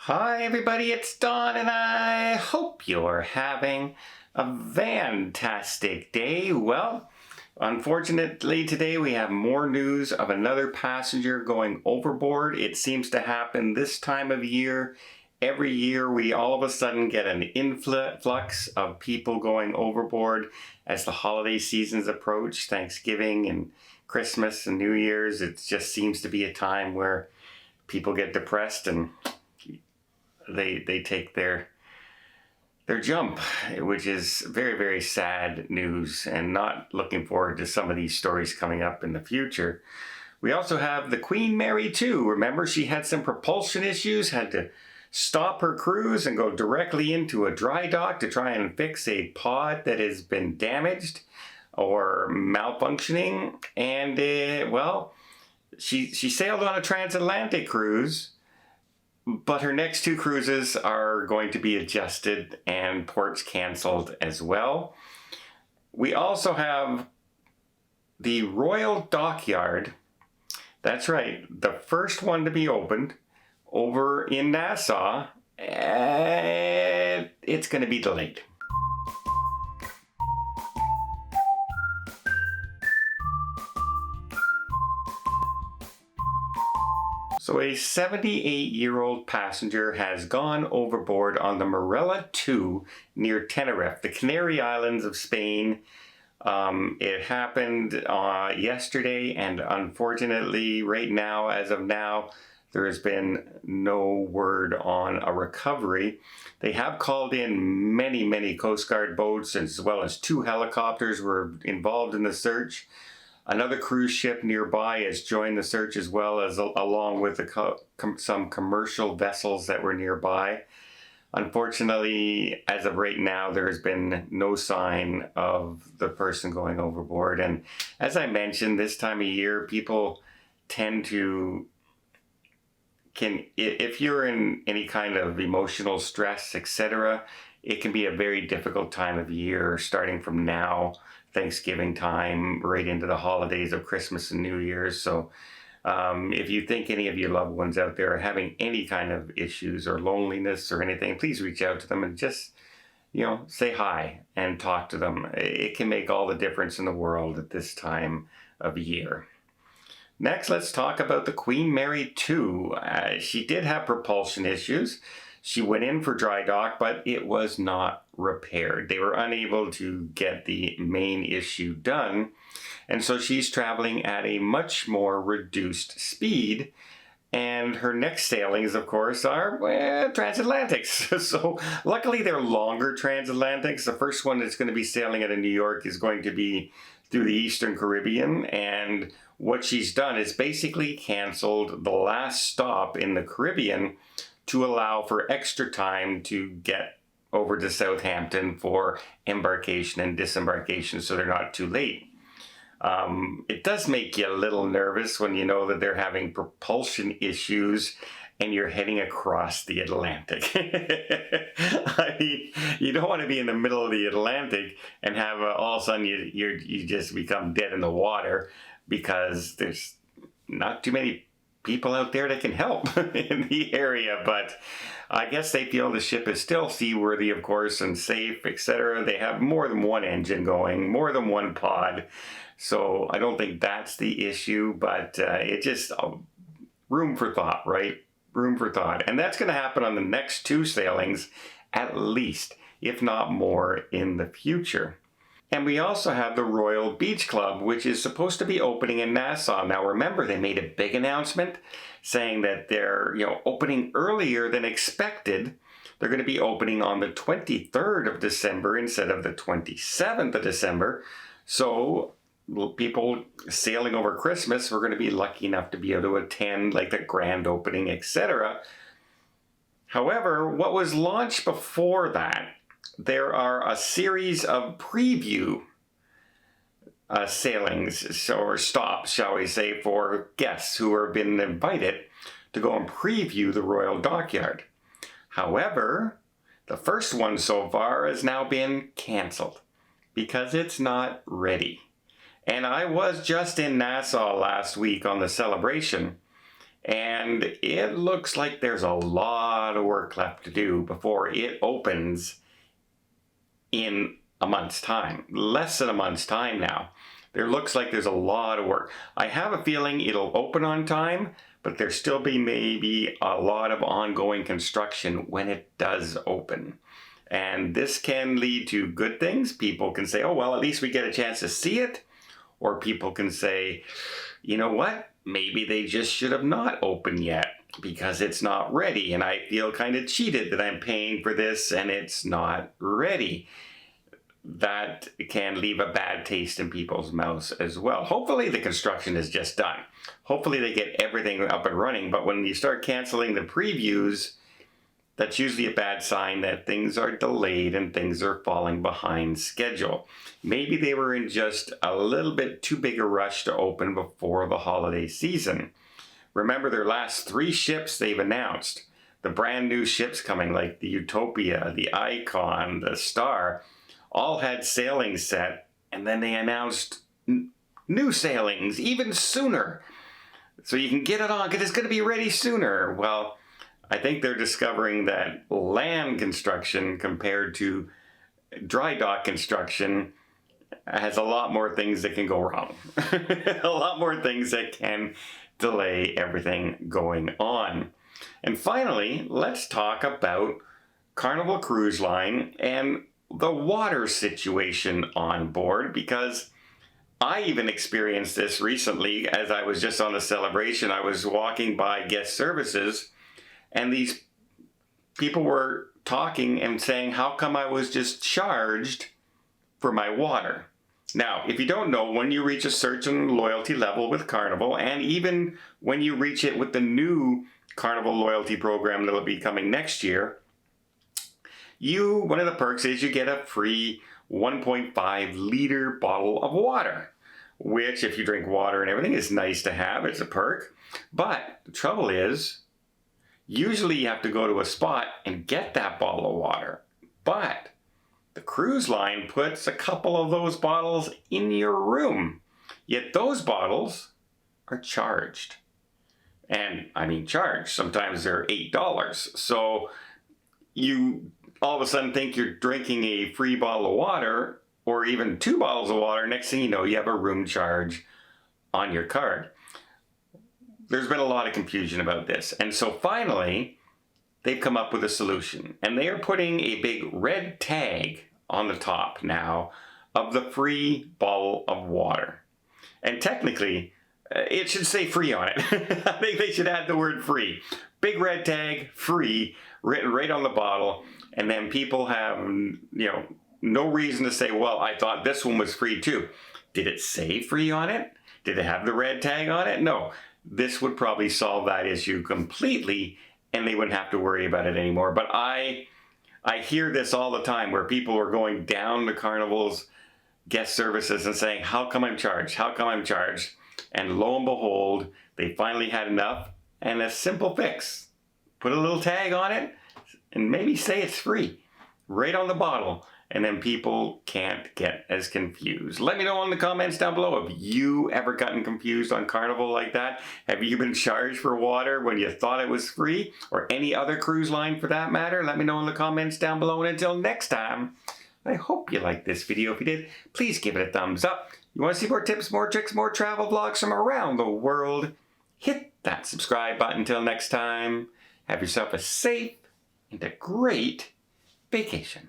Hi everybody, it's Don and I hope you're having a fantastic day. Well, unfortunately today we have more news of another passenger going overboard. It seems to happen this time of year. Every year we all of a sudden get an influx of people going overboard as the holiday seasons approach, Thanksgiving and Christmas and New Year's. It just seems to be a time where people get depressed and they take their jump, which is very, very sad news, and not looking forward to some of these stories coming up in the future. We also have the Queen Mary 2. Remember, she had some propulsion issues, had to stop her cruise and go directly into a dry dock to try and fix a pod that has been damaged or malfunctioning. And well, she sailed on a transatlantic cruise, but her next two cruises are going to be adjusted and ports canceled as well. We also have the Royal Dockyard. That's right, the first one to be opened over in Nassau, and it's going to be delayed. So a 78-year-old passenger has gone overboard on the Marella 2 near Tenerife, the Canary Islands of Spain. It happened yesterday, and unfortunately right now, as of now, there has been no word on a recovery. They have called in many Coast Guard boats, as well as 2 helicopters were involved in the search. Another cruise ship nearby has joined the search, as well as along with some commercial vessels that were nearby. Unfortunately, as of right now, there has been no sign of the person going overboard. And as I mentioned, this time of year, people tend to, if you're in any kind of emotional stress, etc., it can be a very difficult time of year, starting from now, Thanksgiving time, right into the holidays of Christmas and New Year's. So if you think any of your loved ones out there are having any kind of issues or loneliness or anything, please reach out to them and just, say hi and talk to them. It can make all the difference in the world at this time of year. Next, let's talk about the Queen Mary 2. She did have propulsion issues. She went in for dry dock, but it was not repaired. They were unable to get the main issue done, and so she's traveling at a much more reduced speed. And her next sailings, of course, are transatlantics. So luckily they're longer transatlantics. The first one that's going to be sailing out of New York is going to be through the Eastern Caribbean, and what she's done is basically canceled the last stop in the Caribbean to allow for extra time to get over to Southampton for embarkation and disembarkation, so they're not too late. It does make you a little nervous when you know that they're having propulsion issues and you're heading across the Atlantic. I mean, you don't want to be in the middle of the Atlantic and have all of a sudden you just become dead in the water, because there's not too many people out there that can help in the area. But I guess they feel the ship is still seaworthy, of course, and safe, etc. They have more than one engine going, more than one pod. So I don't think that's the issue, but it just, room for thought, right? Room for thought. And that's going to happen on the next 2 sailings, at least, if not more, in the future. And we also have the Royal Beach Club, which is supposed to be opening in Nassau. Now remember, they made a big announcement saying that they're opening earlier than expected. They're going to be opening on the 23rd of December instead of the 27th of December. So people sailing over Christmas were going to be lucky enough to be able to attend like the grand opening, etc. However, what was launched before that, there are a series of preview sailings, or stops, shall we say, for guests who have been invited to go and preview the Royal Dockyard. However, the first one so far has now been canceled because it's not ready. And I was just in Nassau last week on the celebration, And it looks like there's a lot of work left to do before it opens in a month's time. Less than a month's time now. There looks like there's a lot of work. I have a feeling it'll open on time, but there'll still be maybe a lot of ongoing construction when it does open. And this can lead to good things. People can say, oh, well, at least we get a chance to see it. Or people can say, you know what? Maybe they just should have not opened yet because it's not ready. And I feel kind of cheated that I'm paying for this and it's not ready. That can leave a bad taste in people's mouths as well. Hopefully the construction is just done. Hopefully they get everything up and running. But when you start canceling the previews, that's usually a bad sign that things are delayed and things are falling behind schedule. Maybe they were in just a little bit too big a rush to open before the holiday season. Remember their last 3 ships they've announced. The brand new ships coming like the Utopia, the Icon, the Star, all had sailings set, and then they announced new sailings even sooner. So you can get it on because it's going to be ready sooner. Well, I think they're discovering that land construction compared to dry dock construction has a lot more things that can go wrong. A lot more things that can delay everything going on. And finally, let's talk about Carnival Cruise Line and the water situation on board, because I even experienced this recently as I was just on the celebration. I was walking by guest services and these people were talking and saying, how come I was just charged for my water? Now, if you don't know, when you reach a certain loyalty level with Carnival, and even when you reach it with the new Carnival loyalty program that'll be coming next year, one of the perks is you get a free 1.5 liter bottle of water, which if you drink water and everything is nice to have. It's a perk. But the trouble is, usually you have to go to a spot and get that bottle of water. But the cruise line puts a couple of those bottles in your room. Yet those bottles are charged. And I mean charged. Sometimes they're $8. So you all of a sudden think you're drinking a free bottle of water or even 2 bottles of water. Next thing you know, you have a room charge on your card. There's been a lot of confusion about this. And so finally, they've come up with a solution. And they are putting a big red tag on the top now of the free bottle of water. And technically, it should say free on it. I think they should add the word free. Big red tag, free, written right on the bottle. And then people have, no reason to say, well, I thought this one was free too. Did it say free on it? Did it have the red tag on it? No. This would probably solve that issue completely and they wouldn't have to worry about it anymore. But I hear this all the time where people are going down to Carnival's guest services and saying, how come I'm charged? How come I'm charged? And lo and behold, they finally had enough and a simple fix. Put a little tag on it and maybe say it's free right on the bottle. And then people can't get as confused. Let me know in the comments down below. Have you ever gotten confused on Carnival like that? Have you been charged for water when you thought it was free? Or any other cruise line for that matter? Let me know in the comments down below. And until next time, I hope you liked this video. If you did, please give it a thumbs up. You want to see more tips, more tricks, more travel vlogs from around the world? Hit that subscribe button. Until next time, have yourself a safe and a great vacation.